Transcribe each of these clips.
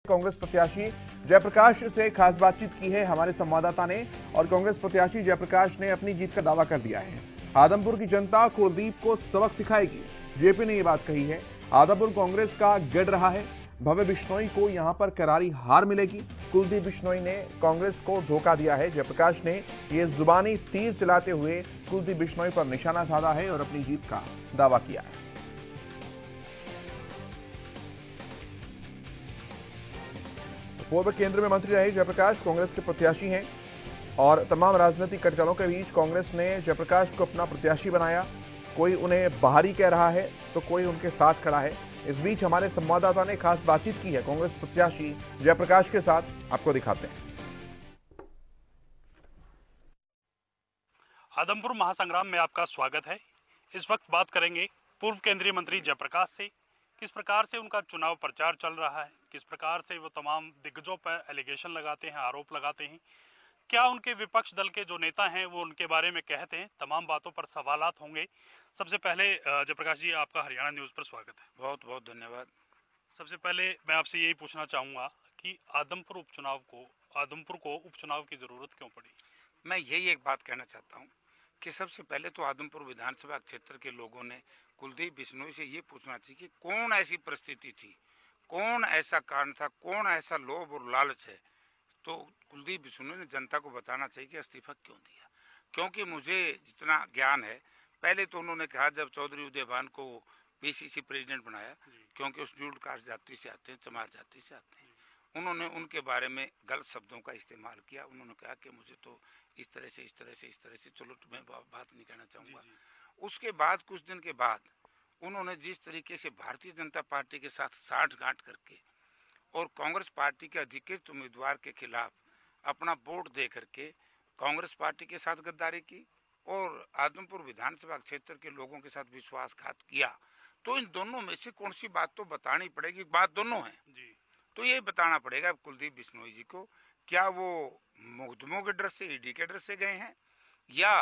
कांग्रेस प्रत्याशी जयप्रकाश से खास बातचीत की है हमारे संवाददाता ने। और कांग्रेस प्रत्याशी जयप्रकाश ने अपनी जीत का दावा कर दिया है। आदमपुर की जनता कुलदीप को सबक सिखाएगी, जेपी ने ये बात कही है। आदमपुर कांग्रेस का गढ़ रहा है, भव्य बिश्नोई को यहां पर करारी हार मिलेगी। कुलदीप बिश्नोई ने कांग्रेस को धोखा दिया है। जयप्रकाश ने ये जुबानी तीर चलाते हुए कुलदीप बिश्नोई पर निशाना साधा है और अपनी जीत का दावा किया है। पूर्व केंद्र में मंत्री रहे जयप्रकाश कांग्रेस के प्रत्याशी हैं और तमाम राजनीतिक कटघरों के बीच कांग्रेस ने जयप्रकाश को अपना प्रत्याशी बनाया। कोई उन्हें बाहरी कह रहा है तो कोई उनके साथ खड़ा है। इस बीच हमारे संवाददाता ने खास बातचीत की है कांग्रेस प्रत्याशी जयप्रकाश के साथ, आपको दिखाते हैं। आदमपुर महासंग्राम में आपका स्वागत है। इस वक्त बात करेंगे पूर्व केंद्रीय मंत्री जयप्रकाश से। किस प्रकार से उनका चुनाव प्रचार चल रहा है, किस प्रकार से वो तमाम दिग्गजों पर एलिगेशन लगाते हैं, आरोप लगाते हैं, क्या उनके विपक्ष दल के जो नेता हैं वो उनके बारे में कहते हैं, तमाम बातों पर सवालात होंगे। सबसे पहले जयप्रकाश जी, आपका हरियाणा न्यूज पर स्वागत है। बहुत बहुत धन्यवाद। सबसे पहले मैं आपसे यही पूछना चाहूंगा कि आदमपुर को उपचुनाव की जरूरत क्यों पड़ी? मैं यही एक बात कहना चाहता हूँ कि सबसे पहले तो आदमपुर विधानसभा क्षेत्र के लोगों ने कुलदीप बिश्नोई से ये पूछना चाहिए कि कौन ऐसी परिस्थिति थी, कौन ऐसा कारण था, कौन ऐसा लोभ और लालच है। तो कुलदीप बिश्नोई ने जनता को बताना चाहिए कि इस्तीफा क्यों दिया। क्योंकि मुझे जितना ज्ञान है, पहले तो उन्होंने कहा जब चौधरी उदयभान को पीसीसी प्रेसिडेंट बनाया, क्योंकि उस शेड्यूल्ड कास्ट जाति से आते हैं, चमार जाति से आते हैं, उन्होंने उनके बारे में गलत शब्दों का इस्तेमाल किया। उन्होंने कहा कि मुझे तो इस तरह से, चलो मैं बात नहीं कहना चाहूँगा। उसके बाद कुछ दिन के बाद उन्होंने जिस तरीके से भारतीय जनता पार्टी के साथ साठगांठ करके और कांग्रेस पार्टी के अधिकृत उम्मीदवार के खिलाफ अपना वोट दे करके कांग्रेस पार्टी के साथ गद्दारी की और आदमपुर विधानसभा क्षेत्र के लोगों के साथ विश्वासघात किया, तो इन दोनों में से कौन सी बात तो बतानी पड़ेगी। बात दोनों है जी। तो ये बताना पड़ेगा कुलदीप बिश्नोई जी को, क्या वो मुकदमों के डर से, ईडी के डर से गए हैं या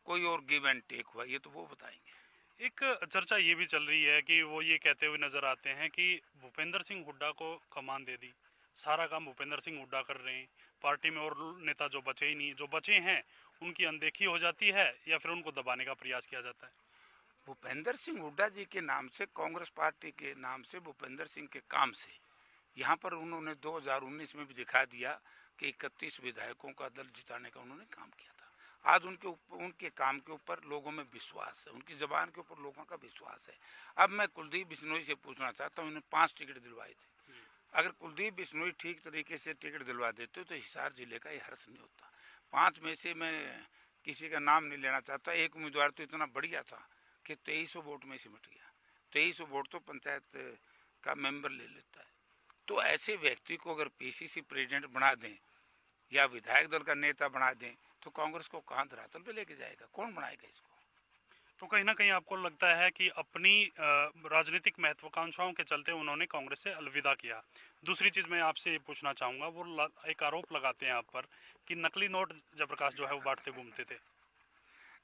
कोई और गिव एंड टेक हुआ, ये तो वो बताएंगे। एक चर्चा ये भी चल रही है कि वो ये कहते हुए नजर आते हैं कि भूपेंद्र सिंह हुड्डा को कमान दे दी, सारा काम भूपेंद्र सिंह हुड्डा कर रहे हैं, पार्टी में और नेता जो बचे ही नहीं, जो बचे हैं उनकी अनदेखी हो जाती है या फिर उनको दबाने का प्रयास किया जाता है। भूपेंद्र सिंह हुड्डा जी के नाम से, कांग्रेस पार्टी के नाम से, भूपेंद्र सिंह के काम से यहाँ पर उन्होंने 2019 में भी दिखा दिया कि 31 विधायकों का दल जिताने का उन्होंने काम किया था। आज उनके काम के ऊपर लोगों में विश्वास है, उनकी जबान के ऊपर लोगों का विश्वास है। अब मैं कुलदीप बिश्नोई से पूछना चाहता हूँ, उन्होंने 5 टिकट दिलवाए थे। अगर कुलदीप बिश्नोई ठीक तरीके से टिकट दिलवा देते तो हिसार जिले का ये हर्ष नहीं होता। 5 में से मैं किसी का नाम नहीं लेना चाहता। एक उम्मीदवार तो इतना बढ़िया था कि 2300 वोट में सिमट गया। 2300 वोट तो पंचायत का मेंबर ले लेता है। तो ऐसे व्यक्ति को अगर पीसीसी प्रेसिडेंट बना दें या विधायक दल का नेता बना दें तो कांग्रेस को कहां धरातल पे लेके जाएगा, कौन बनाएगा इसको? तो कहीं ना कहीं आपको लगता है कि अपनी राजनीतिक महत्वाकांक्षाओं के चलते उन्होंने कांग्रेस से अलविदा किया। दूसरी चीज मैं आपसे ये पूछना चाहूंगा, वो एक आरोप लगाते हैं आप पर कि नकली नोट जयप्रकाश जो है वो बांटते घूमते थे।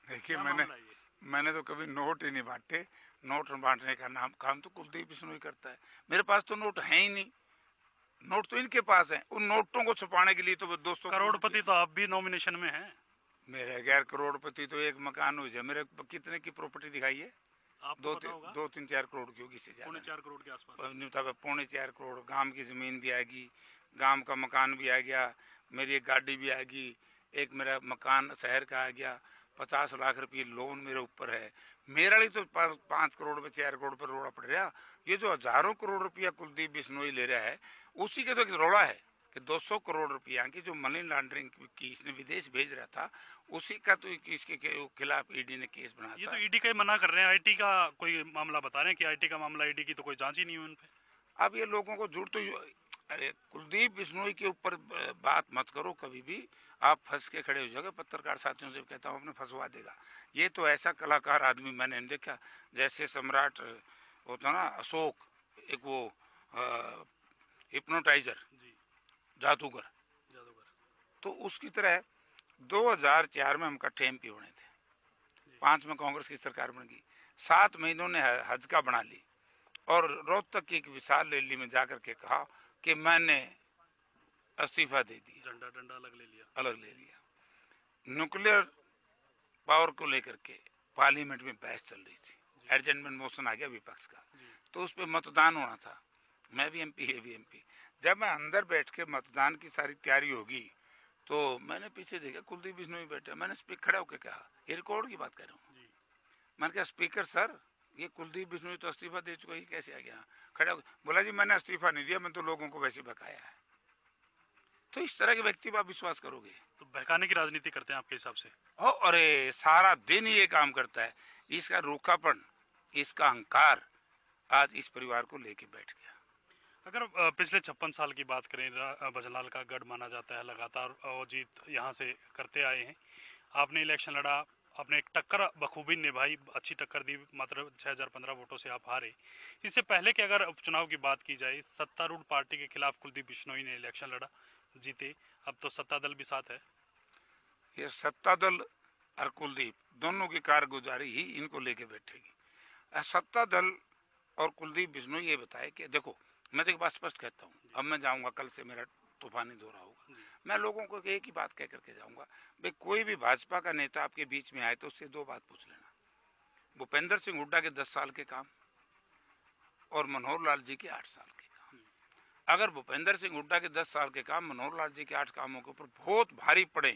देखिए, मैंने तो कभी नोट ही नहीं बांटे। नोट बांटने का काम तो कुलदीप बिश्नोई करता है। मेरे पास तो नोट है ही नहीं, नोट तो इनके पास है। उन नोटों को छुपाने के लिए तो 200 करोड़पति तो आप भी नॉमिनेशन में हैं। मेरे गैर करोड़पति तो एक मकान हुई है। मेरे कितने की प्रॉपर्टी दिखाई है? आपको 2-3-4 करोड़ की होगी, से ज्यादा 4 करोड़ के आसपास। 4.5 करोड़। गांव की जमीन भी आएगी, गांव का मकान भी आ गया, मेरी एक गाड़ी भी आएगी, एक मेरा मकान शहर का आ गया, 50 लाख रुपये लोन मेरे ऊपर है। मेरा लिए तो 5 करोड़ पे 4 करोड़ पर रोड़ा पड़ रहा। ये जो हजारों करोड़ रुपया कुलदीप बिश्नोई ले रहा है, उसी के तो एक रोड़ा है कि 200 करोड़ रुपया की जो मनी लॉन्ड्रिंग की इसने विदेश भेज रहा था, उसी का तो इसके खिलाफ ईडी ने केस बनाया। ये तो ईडी का ही मना कर रहे हैं, आईटी का कोई मामला बता रहे हैं कि आईटी का मामला, ईडी की तो कोई जांच ही नहीं हुई उन पे। अब ये लोगों को झूठ तो, अरे कुलदीप बिश्नोई के ऊपर बात मत करो कभी भी, आप फंस के खड़े हो जाओगे। पत्रकार साथियों से कहता हूँ, अपने फंसवा देगा। ये तो ऐसा कलाकार आदमी मैंने नहीं देखा। जैसे सम्राट होता ना अशोक, एक वो हिप्नोटाइजर, जादूगर, तो उसकी तरह 2004 में हम इकट्ठे एमपी बने थे। 5 में कांग्रेस की सरकार बन गई। 7 महीनों ने हज का बना ली और रोहतक की एक विशाल रैली में जाकर के कहा कि मैंने इस्तीफा दे दिया, झंडा डंडा अलग ले लिया। न्यूक्लियर पावर को लेकर के पार्लियामेंट में बहस चल रही थी, एडजमेंट मोशन आ गया विपक्ष का, तो उस पर मतदान होना था। मैं भी एमपी, ये भी एमपी। जब मैं अंदर बैठ के मतदान की सारी तैयारी होगी तो मैंने पीछे देखा कुलदीप बिश्नोई बैठे। मैंने स्पीकर खड़ा होकर कहा, ये रिकॉर्ड की बात कर रहा हूँ, मैंने कहा स्पीकर सर ये कुलदीप बिश्नोई तो इस्तीफा दे चुका, ये कैसे आ गया? खड़ा होकर बोला जी मैंने इस्तीफा नहीं दिया, मैं तो लोगों को वैसे बकाया है। तो इस तरह के व्यक्ति पर आप विश्वास करोगे? तो बहकाने की राजनीति करते हैं आपके हिसाब से? ओ अरे सारा दिन ये काम करता है। इसका रूखापन, इसका अहंकार आज इस परिवार को लेके बैठ गया। अगर पिछले 56 साल की बात करें, भजनलाल का गढ़ माना जाता है, लगातार जीत यहाँ से करते आए हैं। आपने इलेक्शन लड़ा, आपने एक टक्कर बखूबी निभाई, अच्छी टक्कर दी, मात्र 6015 वोटों से आप हारे। इससे पहले कि अगर उपचुनाव की बात की जाए, सत्तारूढ़ पार्टी के खिलाफ कुलदीप बिश्नोई ने इलेक्शन लड़ा, जीते। अब तो सत्ता दल भी साथ है। ये सत्ता दल और कुलदीप दोनों की कारगुजारी ही इनको लेके बैठेगी। सत्ता दल और कुलदीप बिश्नोई ये बताए कि देखो मैं तो एक बात स्पष्ट कहता हूँ, अब मैं जाऊंगा, कल से मेरा तूफानी दौरा होगा, मैं लोगों को एक ही बात कह करके जाऊंगा, भाई कोई भी भाजपा का नेता आपके बीच में आए तो उससे दो बात पूछ लेना, भूपेंद्र सिंह हुड्डा के 10 साल के काम और मनोहर लाल जी के 8 साल के काम। अगर भूपेंद्र सिंह हुड्डा के 10 साल के काम मनोहर लाल जी के 8 कामों के ऊपर बहुत भारी पड़े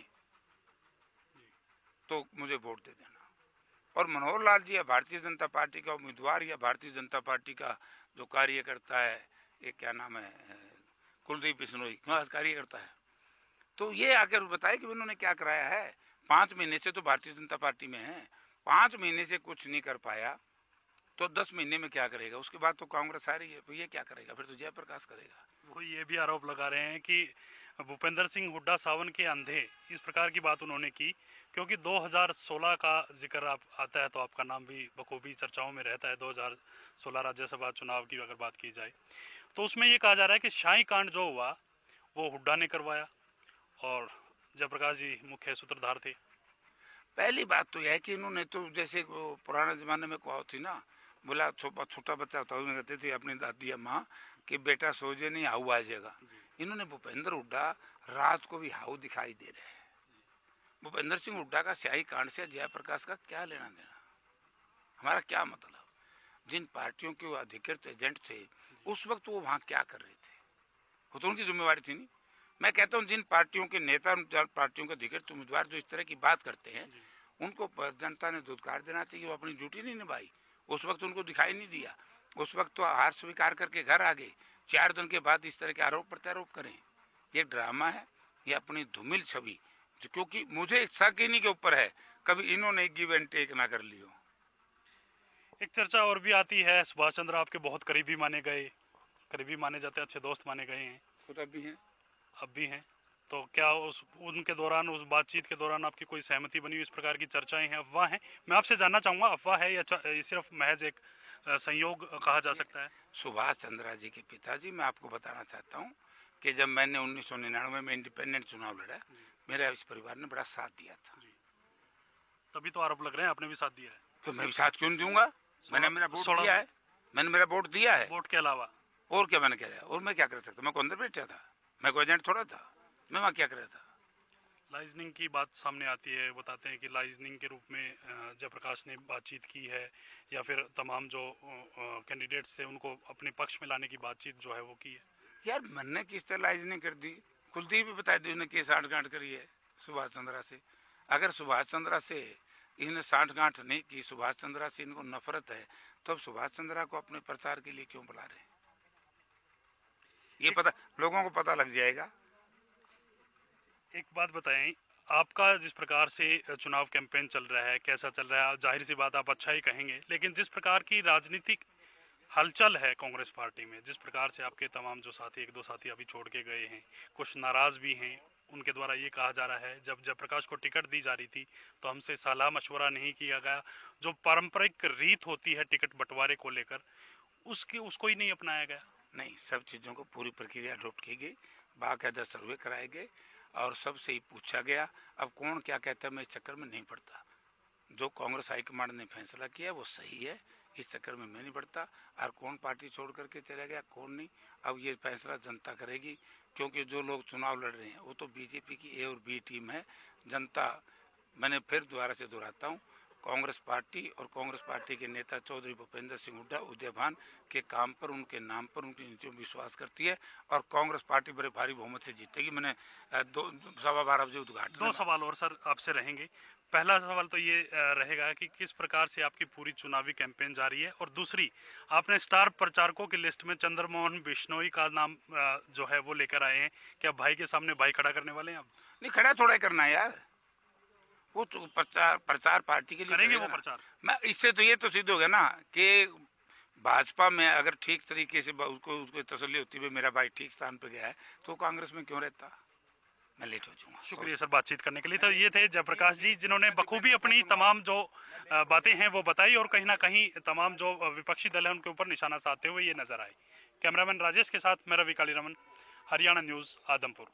तो मुझे वोट दे देना। और मनोहर लाल जी या भारतीय जनता पार्टी का उम्मीदवार या भारतीय जनता पार्टी का जो कार्यकर्ता है, ये क्या नाम है, कुलदीप बिश्नोई कार्यकर्ता है, तो ये आकर बताए कि उन्होंने क्या कराया है। 5 महीने से तो भारतीय जनता पार्टी में है, 5 महीने से कुछ नहीं कर पाया तो 10 महीने में क्या करेगा? उसके बाद तो कांग्रेस आ रही है, तो ये क्या करेगा? फिर तो जयप्रकाश करेगा। वो ये भी आरोप लगा रहे हैं कि भूपेंद्र सिंह हुड्डा सावन के अंधे, इस प्रकार की बात उन्होंने की, क्योंकि 2016 का जिक्र आप आता है तो आपका नाम भी बखूबी चर्चाओं में रहता है। 2016 राज्यसभा चुनाव की अगर बात की जाए तो उसमें ये कहा जा रहा है कि शाही कांड जो हुआ वो हुड्डा ने करवाया और जयप्रकाश जी मुख्य सूत्रधार थे। पहली बात तो यह है कि इन्होंने तो जैसे पुराने जमाने में कहा थी ना, बोला छोटा बच्चा होता है कहते थे अपनी दादी अम्मा कि बेटा सोचे नहीं हाउ आ जाएगा। इन्होंने भूपेंद्र हुड्डा रात को भी हाउ दिखाई दे रहे हैं। भूपेंद्र सिंह हुड्डा का स्याही कांड से जयप्रकाश का क्या लेना देना? हमारा क्या मतलब? जिन पार्टियों के वो अधिकृत एजेंट थे उस वक्त वो वहां क्या कर रहे थे, वो तो उनकी जिम्मेवारी थी नहीं। मैं कहता हूँ जिन पार्टियों के नेता, पार्टियों के अधिकृत उम्मीदवार जो इस तरह की बात करते हैं उनको जनता ने धुतकार देना चाहिए। वो अपनी ड्यूटी नहीं निभाई, उस वक्त उनको दिखाई नहीं दिया, उस वक्त तो हार स्वीकार करके घर आ गए। 4 दिन के बाद इस तरह के आरोप प्रत्यारोप करें, ये ड्रामा है, ये अपनी धूमिल छवि, क्योंकि मुझे शक इन्हीं के ऊपर है कभी इन्होंने एक गिव एंड टेक ना कर लियो। एक चर्चा और भी आती है, सुभाष चंद्र आपके बहुत करीबी माने गए, करीबी माने जाते हैं, अच्छे दोस्त माने गए हैं, खुद अब भी हैं। तो क्या उनके दौरान, उस बातचीत के दौरान आपकी कोई सहमति बनी? इस प्रकार की चर्चाएं हैं, अफवाह हैं? मैं आपसे जानना चाहूंगा अफवाह है या सिर्फ महज एक संयोग कहा जा सकता है? सुभाष चंद्र जी के पिताजी, मैं आपको बताना चाहता हूँ कि जब मैंने 1999 में इंडिपेंडेंट चुनाव लड़ा, मेरा इस परिवार ने बड़ा साथ दिया था। तभी तो आरोप लग रहे हैं आपने भी साथ दिया है। तो मैं भी साथ क्यों नहीं दूंगा? मैंने मेरा वोट दिया है, मैंने मेरा वोट दिया है। वोट के अलावा और क्या मैंने कह, और मैं क्या कर सकता? मैं को अंदर बैठा था, मैं कोई एजेंट थोड़ा था, मैं वहाँ क्या कर रहा था? लाइजनिंग की बात सामने आती है, बताते हैं कि लाइजनिंग के रूप में जयप्रकाश ने बातचीत की है, या फिर तमाम जो कैंडिडेट्स थे उनको अपने पक्ष में लाने की बातचीत जो है वो की है। यार मैंने किस तरह लाइजनिंग कर दी? कुलदीप भी बताया दी, उन्हें केस आठ-गांठ करी है सुभाष चंद्रा से। अगर सुभाष चंद्रा से इन्हें साठ-गांठ नहीं की, सुभाष चंद्रा से इनको नफरत है, तो अब सुभाष चंद्रा को अपने प्रचार के लिए क्यों बुला रहे हैं? ये पता लोगों को पता लग जाएगा। एक बात बताएं, आपका जिस प्रकार से चुनाव कैंपेन चल रहा है, कैसा चल रहा है? जाहिर सी बात आप अच्छा ही कहेंगे, लेकिन जिस प्रकार की राजनीतिक हलचल है कांग्रेस पार्टी में, जिस प्रकार से आपके तमाम जो साथी, 1-2 साथी अभी छोड़ के गए हैं, कुछ नाराज भी हैं, उनके द्वारा ये कहा जा रहा है जब जयप्रकाश को टिकट दी जा रही थी तो हमसे सलाह मशवरा नहीं किया गया, जो पारंपरिक रीत होती है टिकट बंटवारे को लेकर उसको ही नहीं अपनाया गया। नहीं, सब चीजों को पूरी प्रक्रिया अडॉप्ट की गई, बाकायदा सर्वे कराए गए और सबसे ही पूछा गया। अब कौन क्या कहता है मैं इस चक्कर में नहीं पड़ता। जो कांग्रेस हाईकमांड ने फैसला किया वो सही है, इस चक्कर में मैं नहीं पड़ता। और कौन पार्टी छोड़ करके चला गया कौन नहीं, अब ये फैसला जनता करेगी, क्योंकि जो लोग चुनाव लड़ रहे हैं वो तो बीजेपी की ए और बी टीम है। जनता, मैंने फिर दोबारा से दोहराता हूँ, कांग्रेस पार्टी और कांग्रेस पार्टी के नेता चौधरी भूपेंद्र सिंह हुड्डा उदयभान के काम पर, उनके नाम पर, उनकी नीतियों में विश्वास करती है और कांग्रेस पार्टी बड़े भारी बहुमत से जीतेगी। मैंने 12:15 बजे उद्घाटन। 2 सवाल और सर आपसे रहेंगे। पहला सवाल तो ये रहेगा कि किस प्रकार से आपकी पूरी चुनावी कैंपेन जारी है, और दूसरी, आपने स्टार प्रचारकों की लिस्ट में चंद्रमोहन बिश्नोई का नाम जो है वो लेकर आए हैं। क्या भाई के सामने भाई खड़ा करने वाले हैं आप? नहीं, खड़ा थोड़ा ही करना है यार, वो तो प्रचार पार्टी के लिए करेंगे वो प्रचार। मैं इससे तो ये तो सिद्ध हो गया ना कि भाजपा में अगर ठीक तरीके से उसको तसल्ली होती है मेरा भाई ठीक स्थान पे गया है, तो कांग्रेस में क्यों रहता। मैं लेट हो जाऊंगा। शुक्रिया सर बातचीत करने के लिए। तो ये थे जयप्रकाश जी, जिन्होंने बखूबी अपनी तमाम जो बातें हैं वो बताई और कहीं ना कहीं तमाम जो विपक्षी दल है उनके ऊपर निशाना साधते हुए ये नजर आए। कैमरामैन राजेश के साथ मैं रवि कालीरमन, हरियाणा न्यूज, आदमपुर।